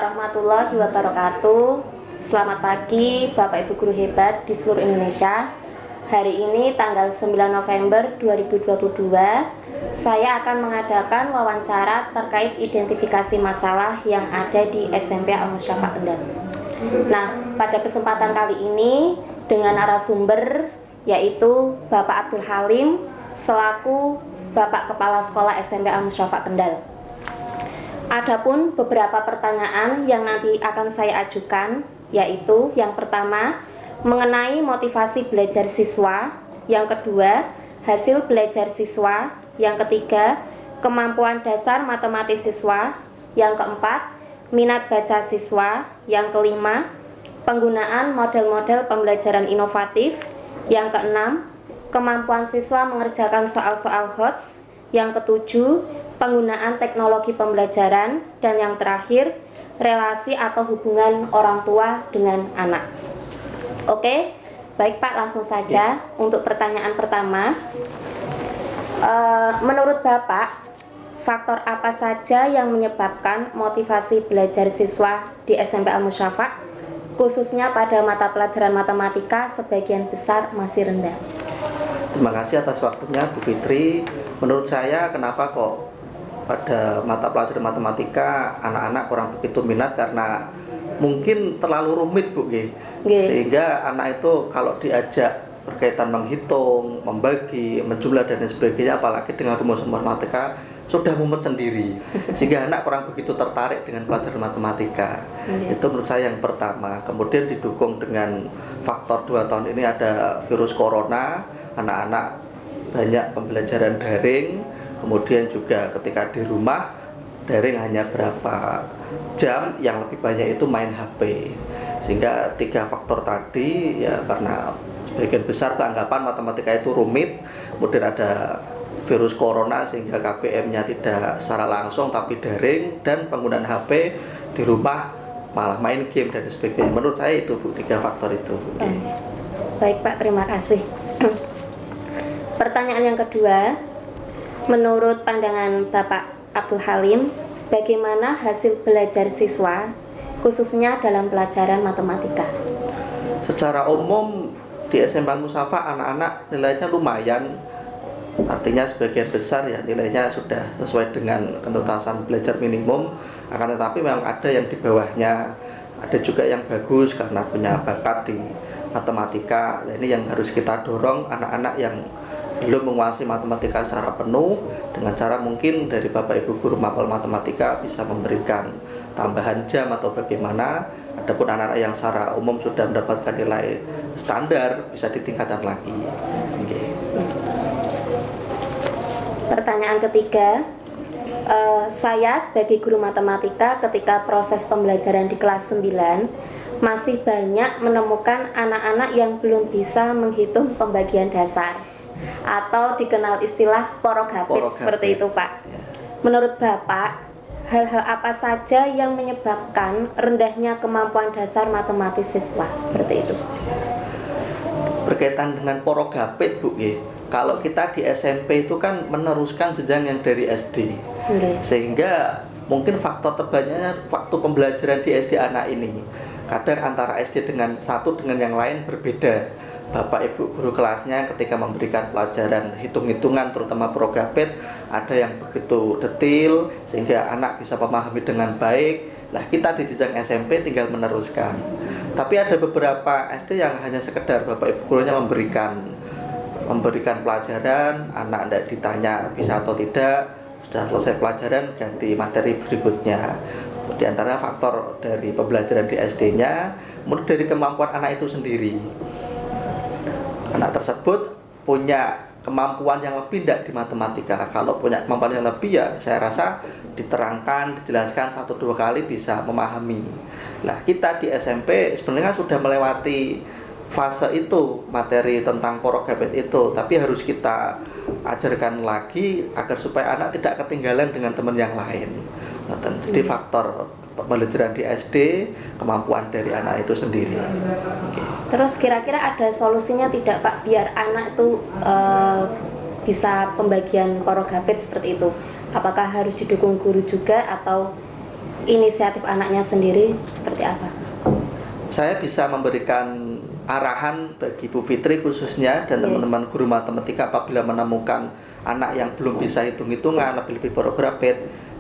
warahmatullahi wabarakatuh. Selamat pagi Bapak Ibu guru hebat di seluruh Indonesia. Hari ini tanggal 9 November 2022, saya akan mengadakan wawancara terkait identifikasi masalah yang ada di SMP Al-Musyafaq Kendal. Nah, pada kesempatan kali ini dengan narasumber yaitu Bapak Abdul Halim selaku Bapak Kepala Sekolah SMP Al-Musyafaq Kendal. Adapun beberapa pertanyaan yang nanti akan saya ajukan, yaitu yang pertama mengenai motivasi belajar siswa, yang kedua hasil belajar siswa, yang ketiga kemampuan dasar matematis siswa, yang keempat minat baca siswa, yang kelima penggunaan model-model pembelajaran inovatif, yang keenam kemampuan siswa mengerjakan soal-soal HOTS, yang ketujuh penggunaan teknologi pembelajaran, dan yang terakhir relasi atau hubungan orang tua dengan anak. Oke, baik Pak, langsung saja untuk pertanyaan pertama. Menurut Bapak, faktor apa saja yang menyebabkan motivasi belajar siswa di SMP Al-Musyafaq, khususnya pada mata pelajaran matematika sebagian besar masih rendah? Terima kasih atas waktunya Bu Fitri. Menurut saya kenapa kok pada mata pelajaran matematika anak-anak kurang begitu minat, karena mungkin terlalu rumit Bu G. Sehingga anak itu kalau diajak berkaitan menghitung, membagi, menjumlah dan sebagainya, apalagi dengan rumus matematika sudah mumet sendiri, sehingga anak kurang begitu tertarik dengan pelajaran matematika. Itu menurut saya yang pertama. Kemudian didukung dengan faktor 2 tahun ini ada virus corona, anak-anak banyak pembelajaran daring. Kemudian juga ketika di rumah daring hanya berapa jam, yang lebih banyak itu main HP. Sehingga 3 faktor tadi ya, karena sebagian besar beranggapan matematika itu rumit, kemudian ada virus corona sehingga KPM-nya tidak secara langsung tapi daring, dan penggunaan HP di rumah malah main game dan sebagainya. Menurut saya itu Bu, 3 faktor itu. Baik Pak, terima kasih. Pertanyaan yang kedua, menurut pandangan Bapak Abdul Halim, bagaimana hasil belajar siswa khususnya dalam pelajaran matematika? Secara umum di SMP Al-Musyafaq anak-anak nilainya lumayan, artinya sebagian besar ya nilainya sudah sesuai dengan ketuntasan belajar minimum. Akan tetapi memang ada yang di bawahnya, ada juga yang bagus karena punya bakat di matematika. Nah, ini yang harus kita dorong anak-anak yang belum menguasai matematika secara penuh, dengan cara mungkin dari Bapak Ibu guru mapel matematika bisa memberikan tambahan jam atau bagaimana. Adapun anak-anak yang secara umum sudah mendapatkan nilai standar bisa ditingkatkan lagi. Pertanyaan ketiga, saya sebagai guru matematika ketika proses pembelajaran di kelas 9 masih banyak menemukan anak-anak yang belum bisa menghitung pembagian dasar atau dikenal istilah porogapit seperti itu Pak. Menurut Bapak, hal-hal apa saja yang menyebabkan rendahnya kemampuan dasar matematis siswa seperti itu? Berkaitan dengan porogapit Bu, kalau kita di SMP itu kan meneruskan jenjang yang dari SD, sehingga mungkin faktor terbanyak waktu pembelajaran di SD anak ini. Kadang antara SD dengan satu dengan yang lain berbeda. Bapak Ibu guru kelasnya ketika memberikan pelajaran hitung-hitungan terutama porogapit ada yang begitu detail sehingga anak bisa memahami dengan baik. Nah, kita di jenjang SMP tinggal meneruskan. Tapi ada beberapa SD yang hanya sekedar Bapak Ibu gurunya memberikan pelajaran, anak tidak ditanya bisa atau tidak, sudah selesai pelajaran ganti materi berikutnya. Di antara faktor dari pembelajaran di SD-nya, kemudian dari kemampuan anak itu sendiri. Anak tersebut punya kemampuan yang lebih tidak di matematika. Kalau punya kemampuan yang lebih ya saya rasa diterangkan, dijelaskan 1-2 kali bisa memahami. Nah, kita di SMP sebenarnya sudah melewati fase itu, materi tentang porogapit itu, tapi harus kita ajarkan lagi agar supaya anak tidak ketinggalan dengan teman yang lain. Jadi faktor pembelajaran di SD, kemampuan dari anak itu sendiri. Terus kira-kira ada solusinya tidak Pak biar anak itu bisa pembagian porogapit seperti itu? Apakah harus didukung guru juga atau inisiatif anaknya sendiri seperti apa? Saya bisa memberikan arahan bagi Bu Fitri khususnya dan teman-teman guru matematika apabila menemukan anak yang belum bisa hitung-hitungan, lebih-lebih prograped.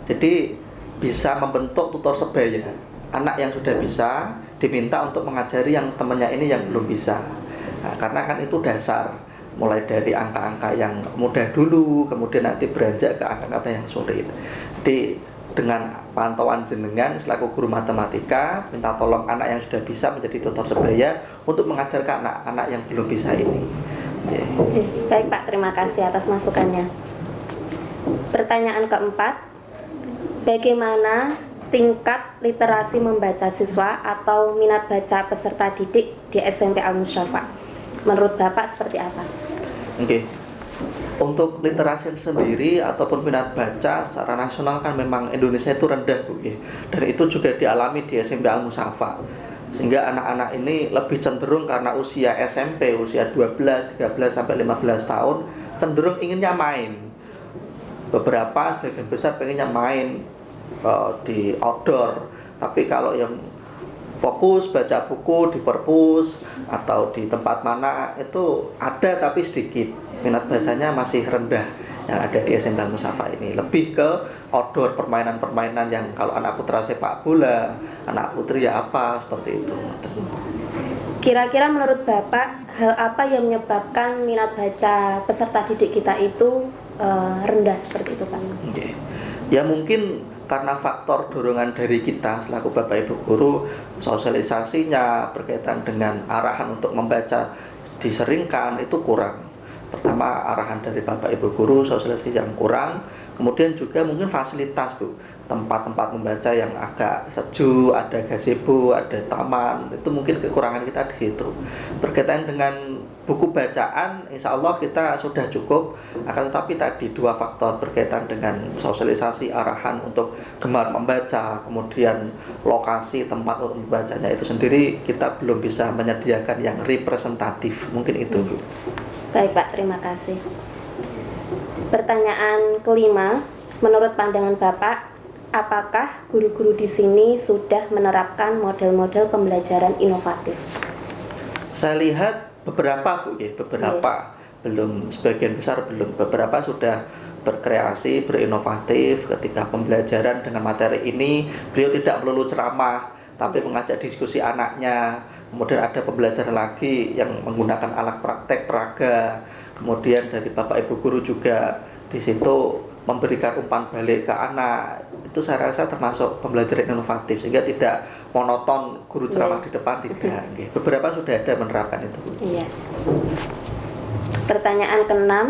Jadi bisa membentuk tutor sebaya. Anak yang sudah bisa diminta untuk mengajari yang temannya ini yang belum bisa. Nah, karena kan itu dasar, mulai dari angka-angka yang mudah dulu, kemudian nanti beranjak ke angka-angka yang sulit. Jadi dengan pantauan jenengan selaku guru matematika, minta tolong anak yang sudah bisa menjadi tutor sebaya untuk mengajarkan anak-anak yang belum bisa ini. Baik Pak, terima kasih atas masukannya. Pertanyaan keempat, bagaimana tingkat literasi membaca siswa atau minat baca peserta didik di SMP Al-Mustafa? Menurut Bapak seperti apa? Oke. Untuk literasi sendiri ataupun minat baca secara nasional kan memang Indonesia itu rendah, Bu. Dan itu juga dialami di SMP Al-Mustafa. Sehingga anak-anak ini lebih cenderung karena usia SMP, usia 12, 13 sampai 15 tahun cenderung inginnya main. Beberapa sebagian besar pengennya main di outdoor. Tapi kalau yang fokus baca buku di perpus atau di tempat mana itu ada tapi sedikit. Minat bacanya masih rendah yang ada di SMP Al-Mustafa ini. Lebih ke outdoor, permainan-permainan yang kalau anak putra sepak bola, anak putri ya apa, seperti itu. Kira-kira menurut Bapak, hal apa yang menyebabkan minat baca peserta didik kita itu rendah seperti itu, Pak? Okay. Ya mungkin karena faktor dorongan dari kita selaku Bapak Ibu guru, sosialisasinya berkaitan dengan arahan untuk membaca diseringkan itu kurang. Pertama, arahan dari Bapak Ibu guru, sosialisasi yang kurang. Kemudian juga mungkin fasilitas, Bu. Tempat-tempat membaca yang agak sejuk, ada gazebo, ada taman. Itu mungkin kekurangan kita di situ. Berkaitan dengan buku bacaan, insya Allah kita sudah cukup. Akan tetapi tadi dua faktor berkaitan dengan sosialisasi, arahan untuk gemar membaca, kemudian lokasi tempat untuk membacanya itu sendiri kita belum bisa menyediakan yang representatif. Mungkin itu, Bu. Baik Pak, terima kasih. Pertanyaan kelima, menurut pandangan Bapak, apakah guru-guru di sini sudah menerapkan model-model pembelajaran inovatif? Saya lihat beberapa, Bu, beberapa. Belum, sebagian besar belum. Beberapa sudah berkreasi, berinovatif ketika pembelajaran dengan materi ini. Beliau tidak melulu ceramah, tapi mengajak diskusi anaknya. Kemudian ada pembelajaran lagi yang menggunakan alat praktek peraga. Kemudian dari Bapak Ibu guru juga di situ memberikan umpan balik ke anak. Itu saya rasa termasuk pembelajaran inovatif sehingga tidak monoton guru ceramah di depan, tidak. Beberapa sudah ada menerapkan itu. Iya. Pertanyaan keenam,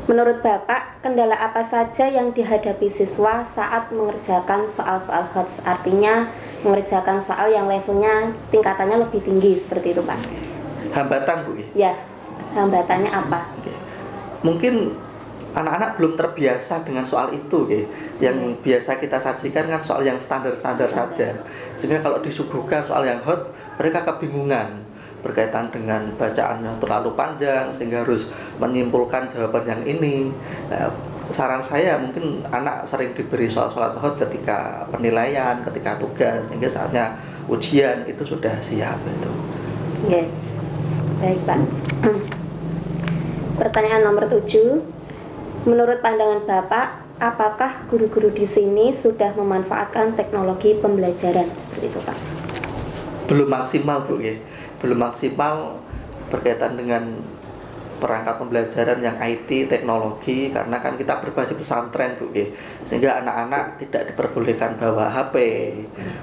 menurut Bapak, kendala apa saja yang dihadapi siswa saat mengerjakan soal-soal HOTS? Artinya mengerjakan soal yang levelnya tingkatannya lebih tinggi seperti itu, Pak. Hambatan, Bu? Ya, hambatannya apa? Mungkin anak-anak belum terbiasa dengan soal itu, yang biasa kita sajikan kan soal yang standar-standar saja. Sehingga kalau disuguhkan soal yang hot, mereka kebingungan berkaitan dengan bacaan yang terlalu panjang sehingga harus menyimpulkan jawaban yang ini. Nah, saran saya mungkin anak sering diberi soal-soal hot ketika penilaian, ketika tugas, sehingga saatnya ujian itu sudah siap itu. Oke. Baik, Pak. Pertanyaan nomor 7. Menurut pandangan Bapak, apakah guru-guru di sini sudah memanfaatkan teknologi pembelajaran seperti itu, Pak? Belum maksimal, Bu, belum maksimal berkaitan dengan perangkat pembelajaran yang IT, teknologi, karena kan kita berbasis pesantren, Bu, sehingga anak-anak tidak diperbolehkan bawa HP.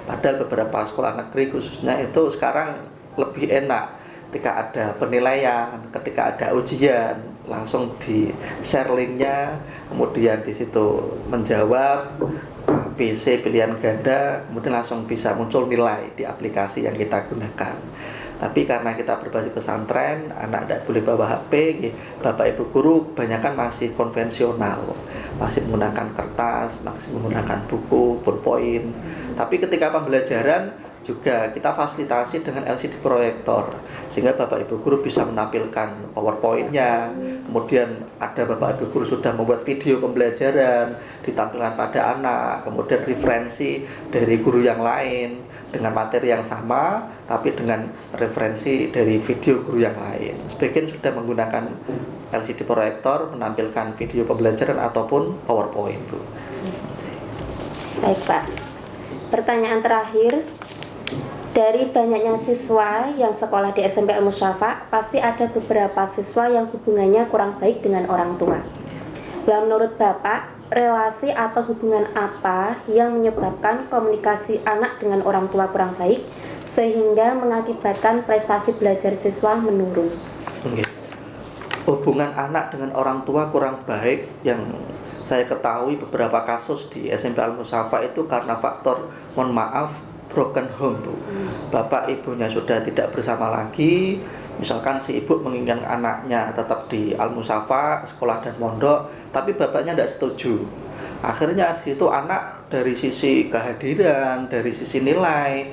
Padahal beberapa sekolah negeri khususnya itu sekarang lebih enak ketika ada penilaian, ketika ada ujian, langsung di share linknya, kemudian di situ menjawab ABC pilihan ganda, kemudian langsung bisa muncul nilai di aplikasi yang kita gunakan. Tapi karena kita berbasis pesantren, anak tidak boleh bawa HP, Bapak Ibu guru kebanyakan masih konvensional, masih menggunakan kertas, masih menggunakan buku, ballpoint. Tapi ketika pembelajaran juga kita fasilitasi dengan LCD proyektor, sehingga Bapak Ibu guru bisa menampilkan PowerPoint-nya, kemudian ada Bapak Ibu guru sudah membuat video pembelajaran ditampilkan pada anak, kemudian referensi dari guru yang lain dengan materi yang sama tapi dengan referensi dari video guru yang lain. Sebagian sudah menggunakan LCD proyektor menampilkan video pembelajaran ataupun PowerPoint, Bu. Baik, Pak. Pertanyaan terakhir, dari banyaknya siswa yang sekolah di SMP Al-Mustafa, pasti ada beberapa siswa yang hubungannya kurang baik dengan orang tua. Nah, menurut Bapak, relasi atau hubungan apa yang menyebabkan komunikasi anak dengan orang tua kurang baik sehingga mengakibatkan prestasi belajar siswa menurun? Oke. Hubungan anak dengan orang tua kurang baik yang saya ketahui beberapa kasus di SMP Al-Mustafa itu karena faktor, mohon maaf, broken home, Bu. Bapak ibunya sudah tidak bersama lagi. Misalkan si ibu menginginkan anaknya tetap di Al-Mustafa, sekolah dan mondok, tapi bapaknya tidak setuju. Akhirnya di situ anak dari sisi kehadiran, dari sisi nilai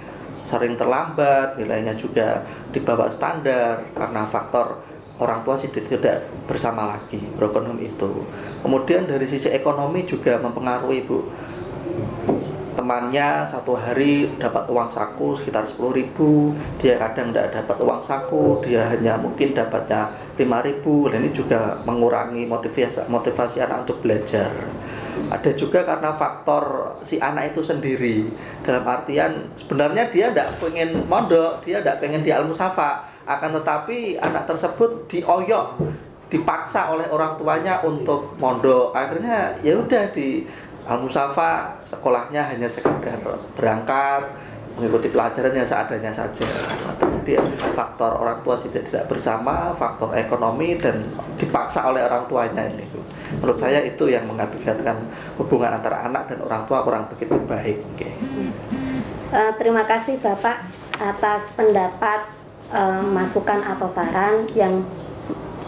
sering terlambat, nilainya juga di bawah standar karena faktor orang tua tidak bersama lagi, broken home itu. Kemudian dari sisi ekonomi juga mempengaruhi, Bu. Temannya satu hari dapat uang saku sekitar 10.000, dia kadang tidak dapat uang saku, dia hanya mungkin dapatnya 5.000, dan ini juga mengurangi motivasi anak untuk belajar. Ada juga karena faktor si anak itu sendiri, dalam artian sebenarnya dia tidak pengen mondok, dia tidak pengen di Al-Mustafa, akan tetapi anak tersebut dioyok, dipaksa oleh orang tuanya untuk mondok. Akhirnya ya udah di Al-Mustafa sekolahnya hanya sekedar berangkat mengikuti pelajaran yang seadanya saja. Jadi faktor orang tua tidak bersama, faktor ekonomi, dan dipaksa oleh orang tuanya ini. Menurut saya itu yang mengakibatkan hubungan antara anak dan orang tua kurang begitu baik. Terima kasih Bapak atas pendapat, masukan atau saran yang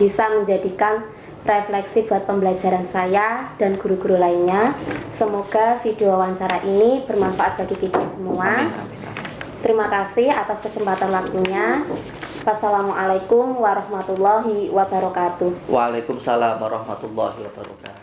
bisa menjadikan refleksi buat pembelajaran saya dan guru-guru lainnya. Semoga video wawancara ini bermanfaat bagi kita semua. Amin. Terima kasih atas kesempatan waktunya. Wassalamualaikum warahmatullahi wabarakatuh. Waalaikumsalam warahmatullahi wabarakatuh.